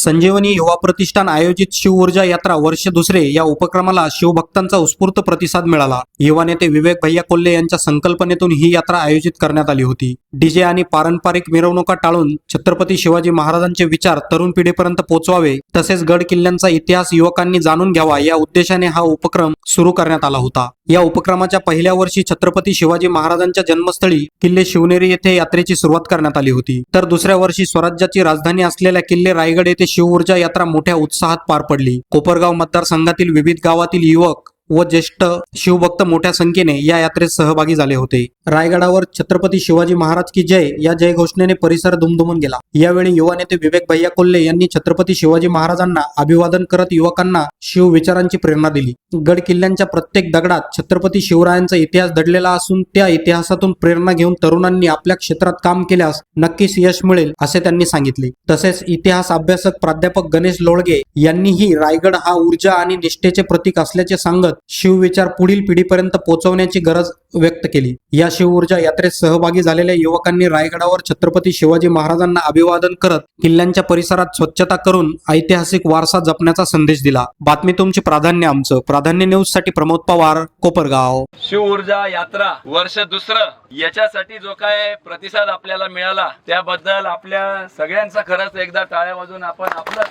संजीवनी युवा प्रतिष्ठान आयोजित शिव ऊर्जा यात्रा वर्ष दुसरे या उपक्रमाला शिवभक्तांचा उत्स्फूर्त प्रतिसाद मिळाला। युवा नेते विवेक भैया कोल्हे यांच्या संकल्पनेतून ही यात्रा आयोजित करण्यात आली होती। डीजे आणि पारंपरिक मिरवणुका टाळून छत्रपती शिवाजी महाराजांचे विचार तरुण पिढीपर्यंत पोहोचवावे तसेच गड किल्ल्यांचा इतिहास युवकांनी जाणून घ्यावा या उद्देशाने हा उपक्रम सुरू करण्यात आला होता। या उपक्रमाच्या पहिल्या वर्षी छत्रपती शिवाजी महाराजांच्या जन्मस्थळी किल्ले शिवनेरी येथे यात्रेची सुरुवात करण्यात आली होती, तर दुसऱ्या वर्षी स्वराज्याची राजधानी असलेल्या किल्ले रायगड येथे शिव ऊर्जा यात्रा मोठ्या उत्साहात पार पडली। कोपरगाव मतदारसंघातील विविध गावातील युवक व ज्येष्ठ शिवभक्त मोठ्या संख्येने या यात्रेत सहभागी झाले होते। रायगडावर छत्रपती शिवाजी महाराज की जय या जय घोषणेने परिसर दुमदुमून गेला। यावेळी युवा नेते विवेक भैया कोल्हे यांनी छत्रपती शिवाजी महाराजांना अभिवादन करत युवकांना शिव विचारांची प्रेरणा दिली। गड किल्ल्यांच्या प्रत्येक दगडात छत्रपती शिवरायांचा इतिहास दडलेला असून त्या इतिहासातून प्रेरणा घेऊन तरुणांनी आपल्या क्षेत्रात काम केल्यास नक्कीच यश मिळेल असे त्यांनी सांगितले। तसेच इतिहास अभ्यासक प्राध्यापक गणेश लोळगे यांनीही रायगड हा ऊर्जा आणि निष्ठेचे प्रतीक असल्याचे सांगत शिवविचार पुढील पिढीपर्यंत पोहोचवण्याची गरज व्यक्त केली। या शिव ऊर्जा यात्रेत सहभागी झालेल्या युवकांनी रायगडावर छत्रपती शिवाजी महाराजांना अभिवादन करत किल्ल्यांच्या परिसरात स्वच्छता करून ऐतिहासिक वारसा जपण्याचा संदेश दिला। बातमी तुमचे प्राधान्य आमचं। प्राधान्य न्यूज साठी प्रमोद पवार, कोपरगाव। शिव ऊर्जा यात्रा वर्ष दुसरं याच्यासाठी जो काय प्रतिसाद आपल्याला मिळाला त्याबद्दल आपल्या सगळ्यांचा खरंच एकदा टाळ्या वाजवून आपण आपलं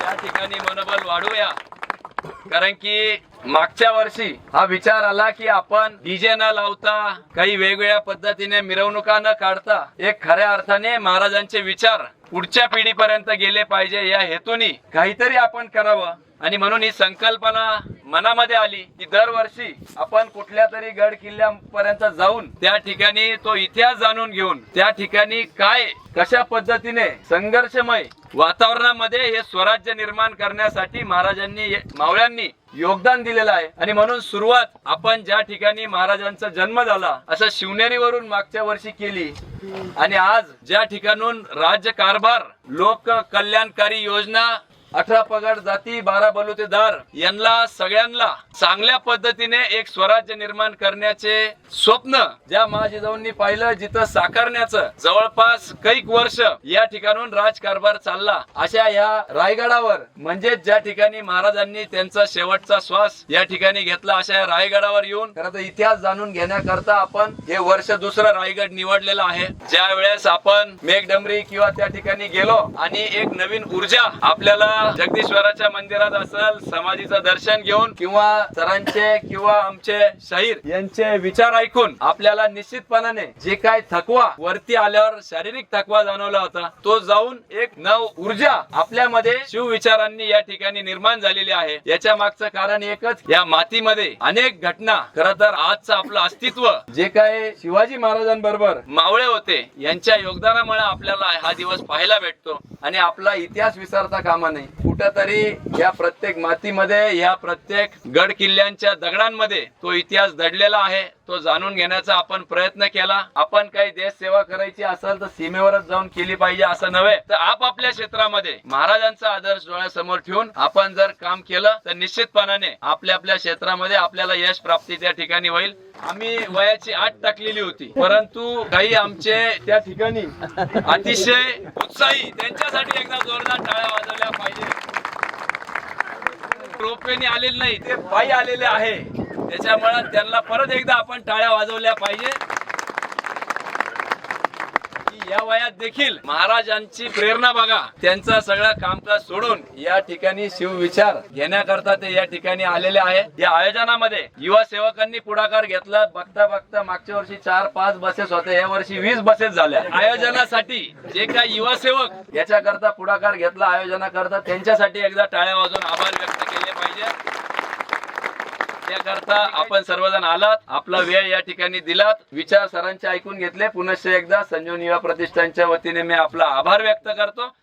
या ठिकाणी मनोबल वाढवूया। कारण की मागच्या वर्षी हा विचार आला की आपण डीजे न लावता काही वेगवेगळ्या पद्धतीने मिरवणुका न काढता एक खऱ्या अर्थाने महाराजांचे विचार पुढच्या पिढीपर्यंत गेले पाहिजे या हेतूने काहीतरी आपण करावं आणि म्हणून ही संकल्पना मनामध्ये आली की दरवर्षी आपण कुठल्या तरी गड किल्ल्यापर्यंत जाऊन त्या ठिकाणी तो इतिहास जाणून घेऊन त्या ठिकाणी काय कशा पद्धतीने संघर्षमय वातावरणामध्ये हे स्वराज्य निर्माण करण्यासाठी महाराजांनी मावळ्यांनी योगदान दिलेलं आहे। आणि म्हणून सुरुवात आपण ज्या ठिकाणी महाराजांचा जन्म झाला असं शिवनेरीवरून मागच्या वर्षी केली आणि आज ज्या ठिकाणून राज्य कारभार लोक कल्याणकारी योजना 18 पगड जाती 12 बलुतेदार यांना सगळ्यांना चांगल्या पद्धतीने एक स्वराज्य निर्माण करण्याचे स्वप्न ज्या महाजिजाऊंनी पाहिलं जिथं साकारण्याचं जवळपास कैक वर्ष या ठिकाणून राजकारभार चालला अशा या रायगडावर म्हणजे ज्या ठिकाणी महाराजांनी त्यांचा शेवटचा श्वास या ठिकाणी घेतला अशा या रायगडावर येऊन खरं तर इतिहास जाणून घेण्याकरता आपण हे वर्ष दुसरं रायगड निवडलेलं आहे। ज्या वेळेस आपण मेघडंबरी किंवा त्या ठिकाणी गेलो आणि एक नवीन ऊर्जा आपल्याला जगदीश्वराच्या मंदिरात असेल समाधीचं दर्शन घेऊन किंवा सरांचे किंवा आमचे शाहीर यांचे विचार ऐकून आपल्याला निश्चितपणाने जे काय थकवा वरती आल्यावर शारीरिक थकवा जाणवला होता तो जाऊन एक नव ऊर्जा आपल्यामध्ये शिव विचारांनी या ठिकाणी निर्माण झालेली आहे। याच्या मागचं कारण एकच या मातीमध्ये अनेक घटना खरं तर आजचं आपलं अस्तित्व जे काय शिवाजी महाराजांबरोबर मावळे होते यांच्या योगदानामुळे आपल्याला हा दिवस पाहायला भेटतो आणि आपला इतिहास विसरता कामा नये। कुठंतरी या प्रत्येक मातीमध्ये या प्रत्येक गड किल्ल्यांच्या दगडांमध्ये तो इतिहास दडलेला आहे, तो जाणून घेण्याचा आपण प्रयत्न केला। आपण काही देश सेवा करायची असेल तर सीमेवरच जाऊन केली पाहिजे असं नव्हे तर आपापल्या क्षेत्रामध्ये महाराजांचा आदर्श डोळ्यासमोर ठेवून आपण जर काम केलं तर निश्चितपणाने आपल्या आपल्या क्षेत्रामध्ये आपल्याला यश प्राप्ती त्या ठिकाणी होईल। आम्ही वयाची 8 टाकलेली होती परंतु काही आमचे त्या ठिकाणी अतिशय उत्साही त्यांच्यासाठी एकदा जोरदार टाळ्या वाजवल्या पाहिजे। रोपवेने आलेले नाही ते पायी आलेले आहे त्याच्यामुळे त्यांना परत एकदा आपण टाळ्या वाजवल्या पाहिजे की या वयात देखील महाराजांची प्रेरणा बघा त्यांचा सगळं कामकाज सोडून या ठिकाणी शिव विचार घेण्याकरता ते या ठिकाणी आलेले आहे। या आयोजनामध्ये युवा सेवकांनी पुढाकार घेतला। बघता बघता मागच्या वर्षी 4-5 बसेस होत्या, या वर्षी 20 बसेस झाल्या। आयोजनासाठी जे काही युवा सेवक याच्याकरता पुढाकार घेतला आयोजनाकरता त्यांच्यासाठी एकदा टाळ्या वाजवून आभार व्यक्त केले पाहिजे। त्याकरता आपण सर्वजण आलात, आपला वेळ या ठिकाणी दिलात, विचार सरांचे ऐकून घेतले। पुनश्च एकदा संजीवनी युवा प्रतिष्ठानच्या वतीने मी आपला आभार व्यक्त करतो।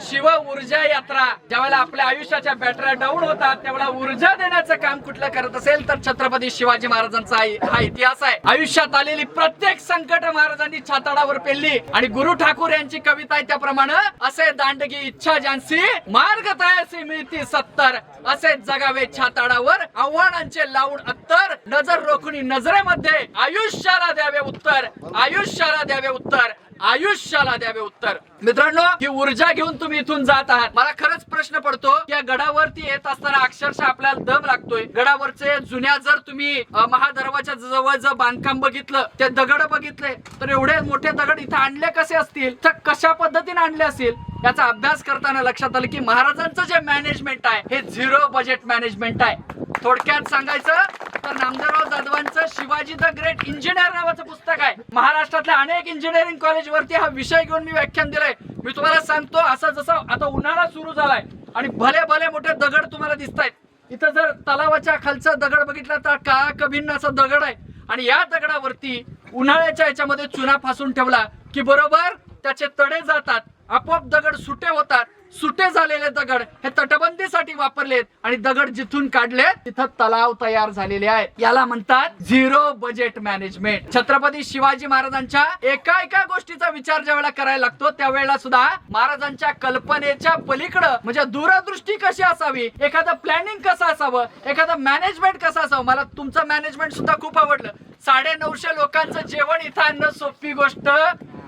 शिव ऊर्जा यात्रा ज्यावेळेला आपल्या आयुष्याच्या बॅटऱ्या डाऊन होतात त्यावेळेला ऊर्जा देण्याचं काम कुठलं करत असेल तर छत्रपती शिवाजी महाराजांचा हा इतिहास आहे। आयुष्यात आलेली प्रत्येक संकट महाराजांनी छाताडावर पेलली आणि गुरु ठाकूर यांची कविता आहे त्याप्रमाणे असे दांडगी इच्छा ज्यांची मार्ग तयासी मिळती 70 असे जगावे छाताडावर आव्हानांचे लावून अत्तर नजर रोखणी नजरेमध्ये आयुष्याला द्यावे उत्तर आयुष्याला द्यावे उत्तर आयुष्याला द्यावे उत्तर. मित्रांनो, ही ऊर्जा घेऊन तुम्ही इथून जात आहात. मला खरंच प्रश्न पडतो, या गडावरती येत असताना अक्षरशः आपल्याला दम लागतोय. गडावरचे जुन्या जर तुम्ही महादरवाजा जवळ जर बांधकाम बघितलं, ते दगड बघितले, तर एवढे मोठे दगड इथे आणले कसे असतील, तर कशा पद्धतीने आणले असतील याचा अभ्यास करताना लक्षात आलं की महाराजांचं जे मॅनेजमेंट आहे हे झिरो बजेट मॅनेजमेंट आहे. थोडक्यात सांगायचं तर नामदेवराव जाधवांचं शिवाजी द ग्रेट इंजिनियर नावाचं पुस्तक आहे. महाराष्ट्रातल्या अनेक इंजिनिअरिंग कॉलेज वरती हा विषय घेऊन मी व्याख्यान दिलंय. मी तुम्हाला सांगतो, असं जसं आता उन्हाळा सुरू झालाय आणि भले भले मोठे दगड तुम्हाला दिसतायत. इथं जर तलावाच्या खालचा दगड बघितला तर काळा कभिन्न असा दगड आहे आणि या दगडावरती उन्हाळ्याच्या याच्यामध्ये चुना फासून ठेवला की बरोबर त्याचे तडे जातात, आपोआप दगड सुटे होतात. सुटे झालेले दगड हे तटबंदीसाठी वापरलेत आणि दगड जिथून काढले तिथं तलाव तयार झालेले आहेत. याला म्हणतात zero budget management. Chhatrapati Shivaji महाराजांच्या एका एका गोष्टीचा विचार ज्या वेळेला करायला लागतो त्यावेळेला सुद्धा महाराजांच्या कल्पनेच्या पलीकडं म्हणजे दूरदृष्टी कशी असावी, एखादं प्लॅनिंग कसं असावं, एखादं मॅनेजमेंट कसं असावं. मला तुमचं मॅनेजमेंट सुद्धा खूप आवडलं. 950 लोकांचं जेवण इथं आणणं सोपी गोष्ट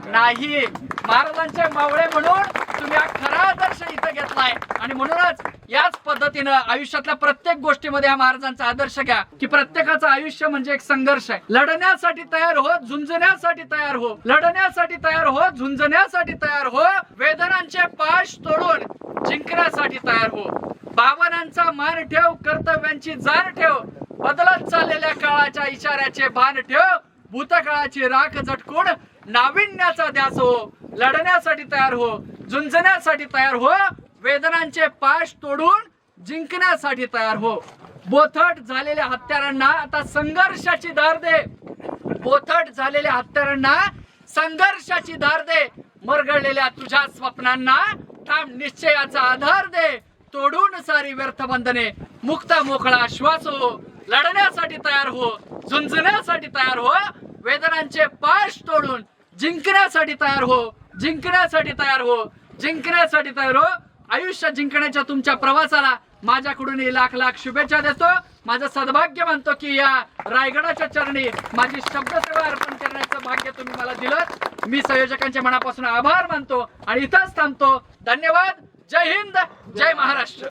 नाही. महाराजांचे मावळे म्हणून तुम्ही हा खरा आदर्श इथं घेतलाय आणि म्हणूनच याच पद्धतीनं आयुष्यातल्या प्रत्येक गोष्टीमध्ये हा महाराजांचा आदर्श घ्या की प्रत्येकाचं आयुष्य म्हणजे एक संघर्ष आहे. लढण्यासाठी तयार हो, झुंजण्यासाठी तयार हो, लढण्यासाठी तयार हो, झुंजण्यासाठी तयार हो, वेदनांचे पाश तोडून जिंकण्यासाठी तयार हो. भावनांचा मान ठेव, कर्तव्यांची जाण ठेव, बदलत चाललेल्या काळाच्या इशाऱ्याचे भान ठेव, भूतकाळाची राख झटकून नाविन्याचा ध्यास हो, लढण्यासाठी तयार हो, झुंजण्यासाठी तयार हो, वेदनांचे पाश तोडून जिंकण्यासाठी तयार हो. बोथट झालेल्या हत्यारांना आता संघर्षाची धार दे, बोथट झालेल्या हत्यारांना संघर्षाची धार दे, मरगळलेल्या तुझ्या स्वप्नांना ठाम निश्चयाचा आधार दे, तोडून सारी व्यर्थ बंधने मुक्त मोकळा श्वास हो, लढण्यासाठी तयार हो, झुंजण्यासाठी तयार हो, वेदनांचे पाश तोडून जिंकण्यासाठी तयार हो, जिंकण्यासाठी तयार हो, जिंकण्यासाठी तयार हो. आयुष्य जिंकण्याच्या तुमच्या प्रवासाला माझ्याकडून लाख लाख शुभेच्छा देतो. माझं सद्भाग्य मानतो की या रायगडाच्या चरणी माझी शब्दसेवा अर्पण करण्याचं भाग्य तुम्ही मला दिलं. मी संयोजकांच्या मनापासून आभार मानतो आणि इथंच थांबतो. धन्यवाद. जय हिंद, जय महाराष्ट्र.